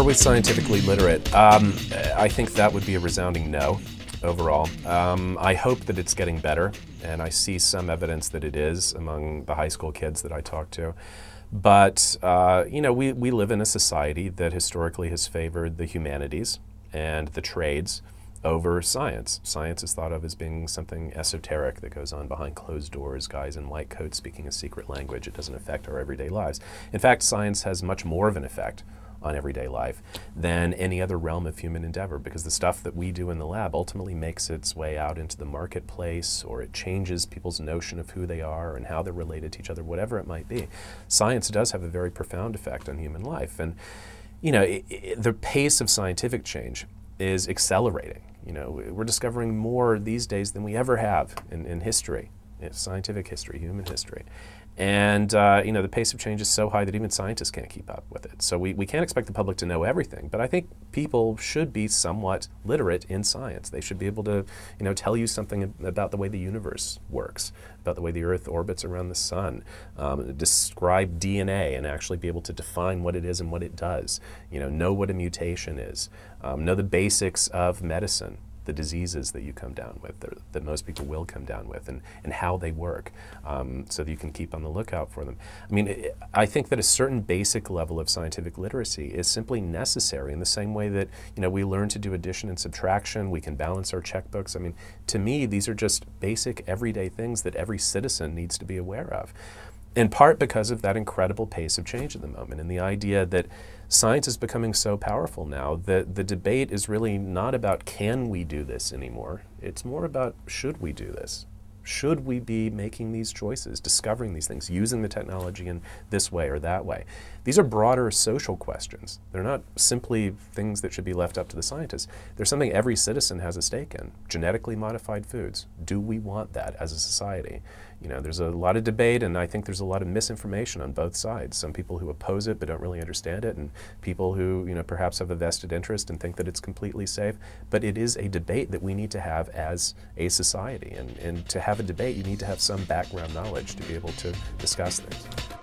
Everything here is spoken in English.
Are we scientifically literate? I think that would be a resounding no overall. I hope that it's getting better, and I see some evidence that it is among the high school kids that I talk to. But, you know, we live in a society that historically has favored the humanities and the trades over science. Science is thought of as being something esoteric that goes on behind closed doors, guys in white coats speaking a secret language. It doesn't affect our everyday lives. In fact, science has much more of an effect on everyday life than any other realm of human endeavor, because the stuff that we do in the lab ultimately makes its way out into the marketplace, or it changes people's notion of who they are and how they're related to each other, whatever it might be. Science does have a very profound effect on human life. And, you know, the pace of scientific change is accelerating. You know, we're discovering more these days than we ever have in history, scientific history, human history. And, you know, the pace of change is so high that even scientists can't keep up with it. So we can't expect the public to know everything, but I think people should be somewhat literate in science. They should be able to, you know, tell you something about the way the universe works, about the way the Earth orbits around the sun, describe DNA and actually be able to define what it is and what it does. You know what a mutation is, know the basics of medicine, the diseases that you come down with, that most people will come down with, and how they work, so that you can keep on the lookout for them. I mean, I think that a certain basic level of scientific literacy is simply necessary in the same way that, you know, we learn to do addition and subtraction, we can balance our checkbooks. I mean, to me, these are just basic everyday things that every citizen needs to be aware of. In part because of that incredible pace of change at the moment, and the idea that science is becoming so powerful now that the debate is really not about can we do this anymore. It's more about should we do this? Should we be making these choices, discovering these things, using the technology in this way or that way? These are broader social questions. They're not simply things that should be left up to the scientists. They're something every citizen has a stake in. Genetically modified foods. Do we want that as a society? You know, there's a lot of debate, and I think there's a lot of misinformation on both sides. Some people who oppose it but don't really understand it, and people who, you know, perhaps have a vested interest and think that it's completely safe. But it is a debate that we need to have as a society, and to have a debate, you need to have some background knowledge to be able to discuss things.